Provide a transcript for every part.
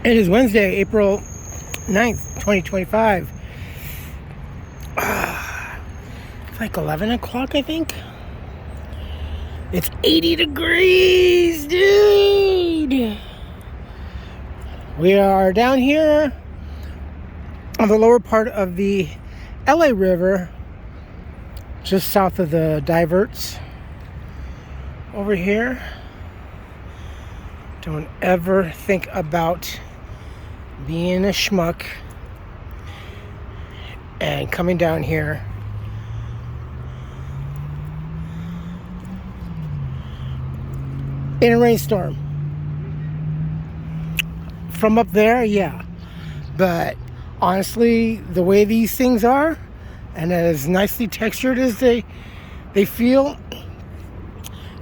It is Wednesday, April 9th, 2025. It's like 11 o'clock, I think. It's 80 degrees, dude. We are down here on the lower part of the LA River, just south of the diverts. Over here. Don't ever think about being a schmuck and coming down here in a rainstorm. From up there, yeah. But honestly, the way these things are, and as nicely textured as they feel,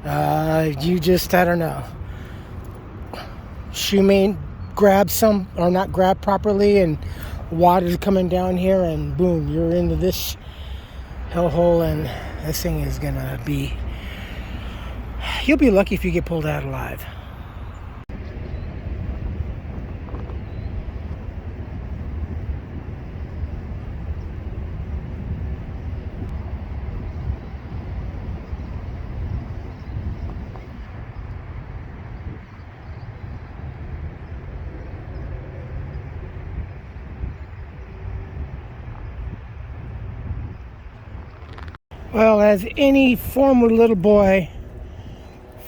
you just, I don't know. Shoe may grab some, or not grab properly, and water's coming down here, and boom, you're into this hellhole, and this thing is gonna be, you'll be lucky if you get pulled out alive. Well, as any former little boy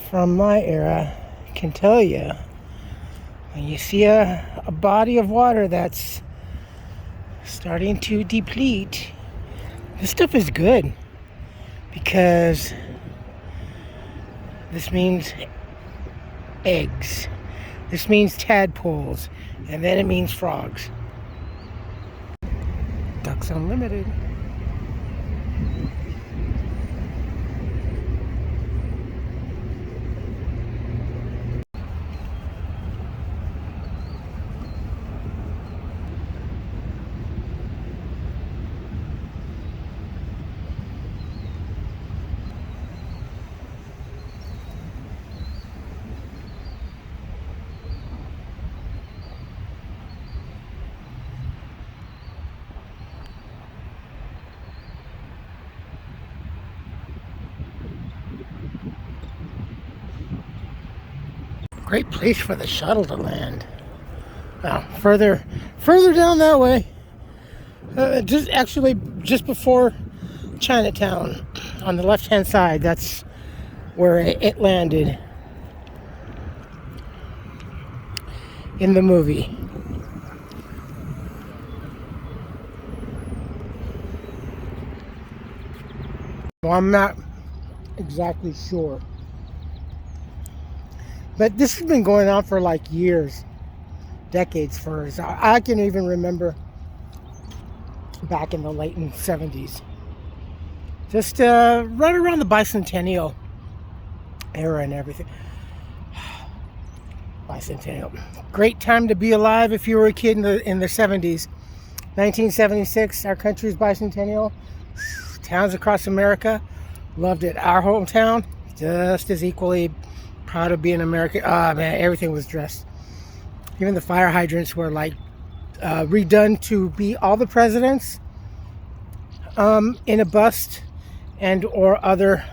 from my era can tell you, when you see a body of water that's starting to deplete, this stuff is good, because this means eggs, this means tadpoles, and then it means frogs. Ducks Unlimited. Great place for the shuttle to land. Well, further down that way, just before Chinatown, on the left-hand side, that's where it landed in the movie. Well, I'm not exactly sure. But this has been going on for like years, decades first. I can even remember back in the late 70s. Just right around the bicentennial era and everything. Bicentennial. Great time to be alive if you were a kid in the 70s. 1976, our country's bicentennial. Towns across America loved it. Our hometown, just as equally proud of being American. Man, everything was dressed. Even the fire hydrants were like redone to be all the presidents in a bust, and or other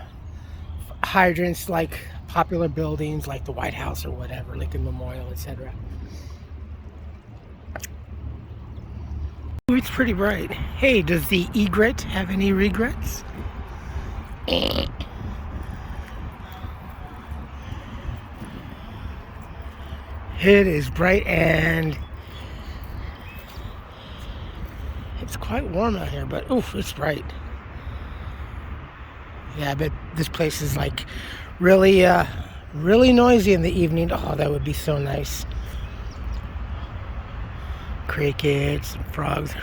hydrants like popular buildings like the White House or whatever, Lincoln Memorial, etc. Ooh, it's pretty bright. Hey, does the egret have any regrets? It is bright and it's quite warm out here, but oof, it's bright. Yeah, I bet this place is like really noisy in the evening. Oh, that would be so nice. Crickets and frogs.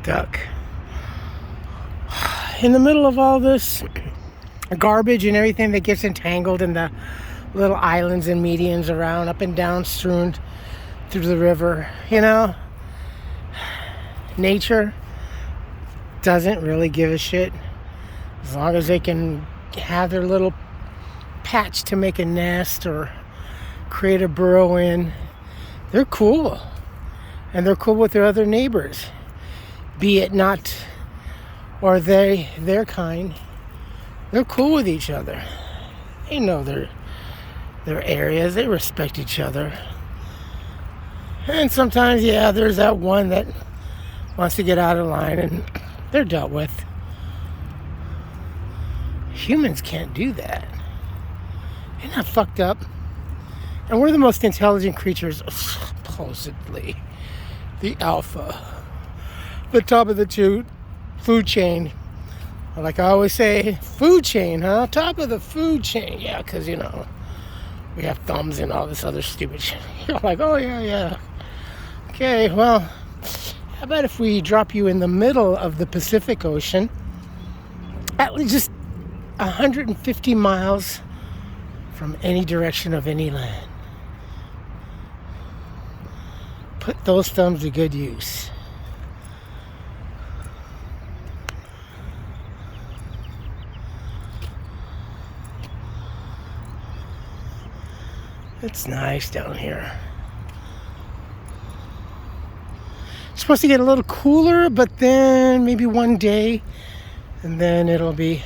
Duck. In the middle of all this garbage and everything that gets entangled in the little islands and medians around, up and down, strewn through the river, you know, nature doesn't really give a shit as long as they can have their little patch to make a nest or create a burrow in. They're cool. And they're cool with their other neighbors. Be it not, or their kind. They're cool with each other. They know their areas. They respect each other. And sometimes, yeah, there's that one that wants to get out of line, and they're dealt with. Humans can't do that. They're not fucked up. And we're the most intelligent creatures, supposedly. The alpha. The top of the food chain. Like I always say, food chain, huh? Top of the food chain. Yeah, because, you know, we have thumbs and all this other stupid shit. You're like, oh, yeah. Okay, well, how about if we drop you in the middle of the Pacific Ocean, at least just 150 miles from any direction of any land. Put those thumbs to good use. It's nice down here. It's supposed to get a little cooler, but then maybe one day, and then it'll be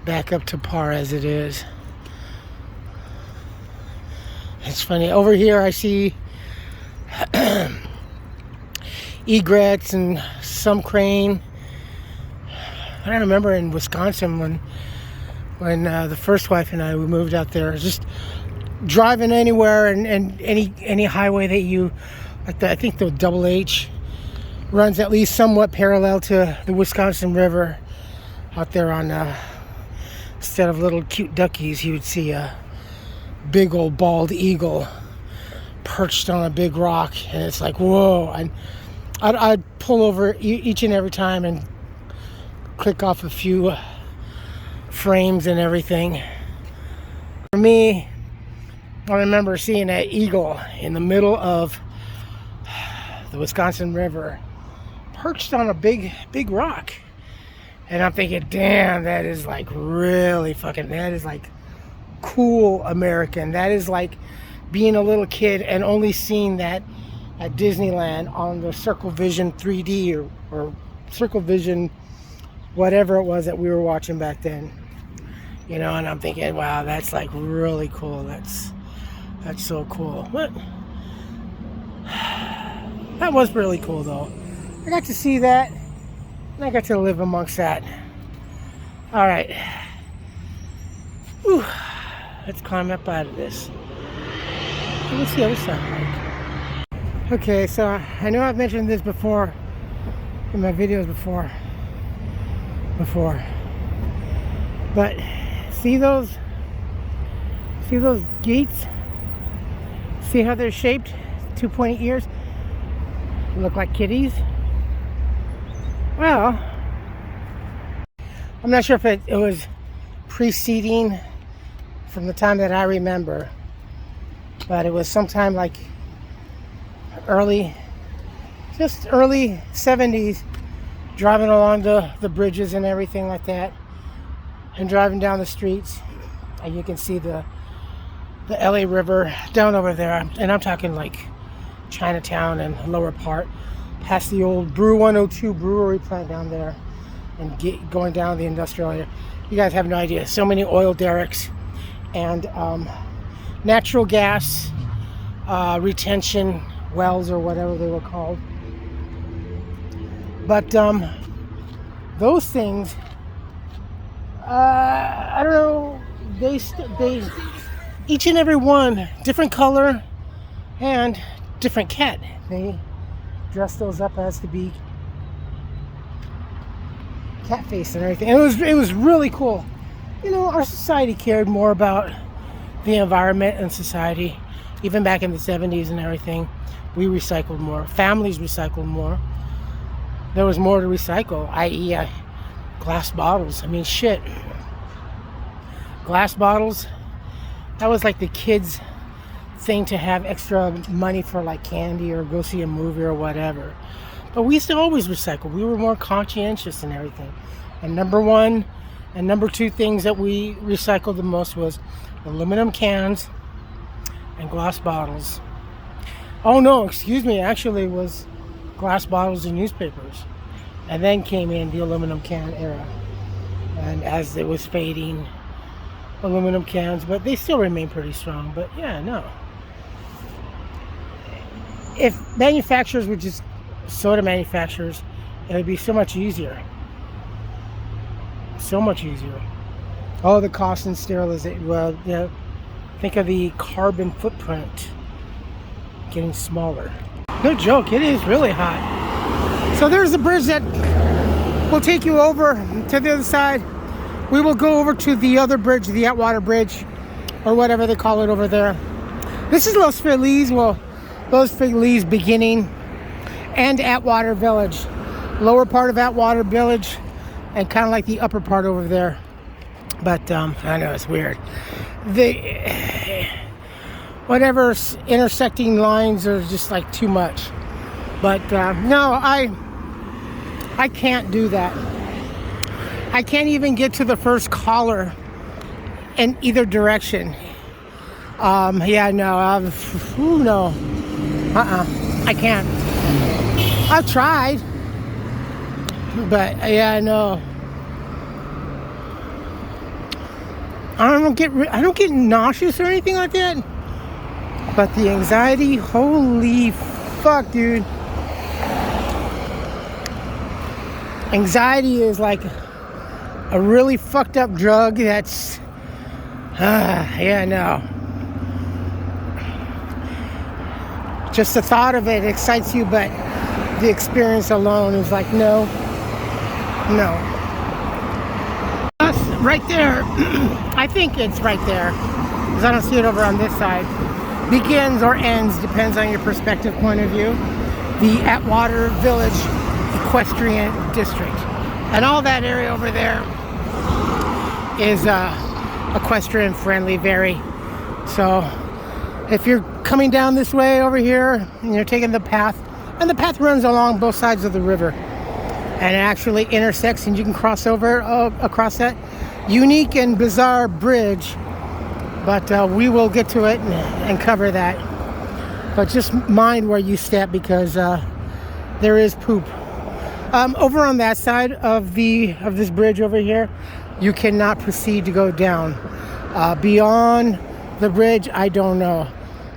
back up to par as it is. It's funny. Over here I see egrets and some crane. I remember in Wisconsin when the first wife and I, we moved out there, just driving anywhere and any highway that you, like I think the Double H runs at least somewhat parallel to the Wisconsin River out there on, instead of little cute duckies, you would see a big old bald eagle perched on a big rock, and it's like, whoa. And I'd pull over each and every time and click off a few frames and everything. For me, I remember seeing that eagle in the middle of the Wisconsin River, perched on a big rock. And I'm thinking, damn, that is like really fucking, that is like cool American. That is like being a little kid and only seeing that at Disneyland on the Circle Vision 3D or Circle Vision, whatever it was that we were watching back then. You know, and I'm thinking, wow, that's like really cool. That's so cool. But that was really cool though. I got to see that, and I got to live amongst that. All right. Whew. Let's climb up out of this. What's the other side like? Okay, so I know I've mentioned this before in my videos before. But see those gates? See how they're shaped? 2 pointy ears? They look like kitties. Well, I'm not sure if it was preceding from the time that I remember, but it was sometime like early 70s, driving along the bridges and everything like that, and driving down the streets, and you can see the LA River down over there, and I'm talking like Chinatown and lower part, past the old Brew 102 brewery plant down there, and going down the industrial area. You guys have no idea. So many oil derricks and natural gas retention wells or whatever they were called. But those things, I don't know. They each and every one different color and different cat. They dress those up as to be cat face and everything. And it was really cool. You know, our society cared more about the environment and society. Even back in the 70s and everything, we recycled more. Families recycled more. There was more to recycle, i.e. Glass bottles. I mean, shit. Glass bottles, that was like the kids' thing to have extra money for like candy or go see a movie or whatever. But we used to always recycle. We were more conscientious and everything. And number one and number two things that we recycled the most was aluminum cans and glass bottles. Oh no, excuse me, actually it was glass bottles and newspapers. And then came in the aluminum can era. And as it was fading, aluminum cans, but they still remain pretty strong. But yeah, no. If manufacturers would just, soda manufacturers, it would be so much easier. So much easier. Oh, the cost and sterilization. Well, yeah, think of the carbon footprint getting smaller. No joke, it is really hot. So there's the bridge that will take you over to the other side. We will go over to the other bridge, the Atwater Bridge, or whatever they call it over there. This is Los Feliz. Well, Los Feliz beginning and Atwater Village. Lower part of Atwater Village and kind of like the upper part over there. But I know it's weird. Whatever intersecting lines are just like too much. But no, I can't do that. I can't even get to the first caller in either direction. Yeah, no, no. I can't. I've tried, but yeah, no. I don't get nauseous or anything like that. But the anxiety, holy fuck, dude. Anxiety is like a really fucked up drug that's, yeah, no. Just the thought of it excites you, but the experience alone is like, no. That's right there. I think it's right there, because I don't see it over on this side. Begins or ends, depends on your perspective point of view. The Atwater Village Equestrian District. And all that area over there is equestrian friendly, very. So if you're coming down this way over here and you're taking the path, and the path runs along both sides of the river, and it actually intersects, and you can cross over across that unique and bizarre bridge. But we will get to it and cover that. But just mind where you step, because there is poop. Over on that side of this bridge over here, you cannot proceed to go down. Beyond the bridge, I don't know.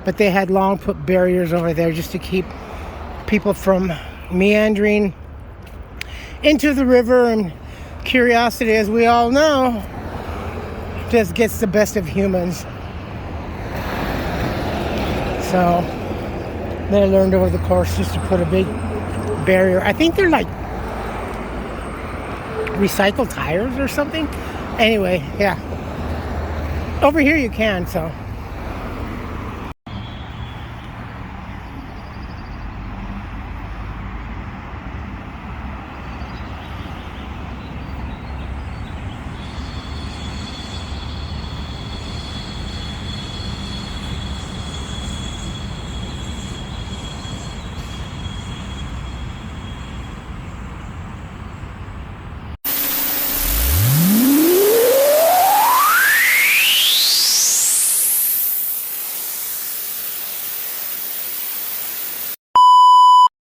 But they had long put barriers over there just to keep people from meandering into the river. And curiosity, as we all know, just gets the best of humans. So they learned over the course just to put a big barrier. I think they're like recycled tires or something. Anyway, yeah. Over here you can, so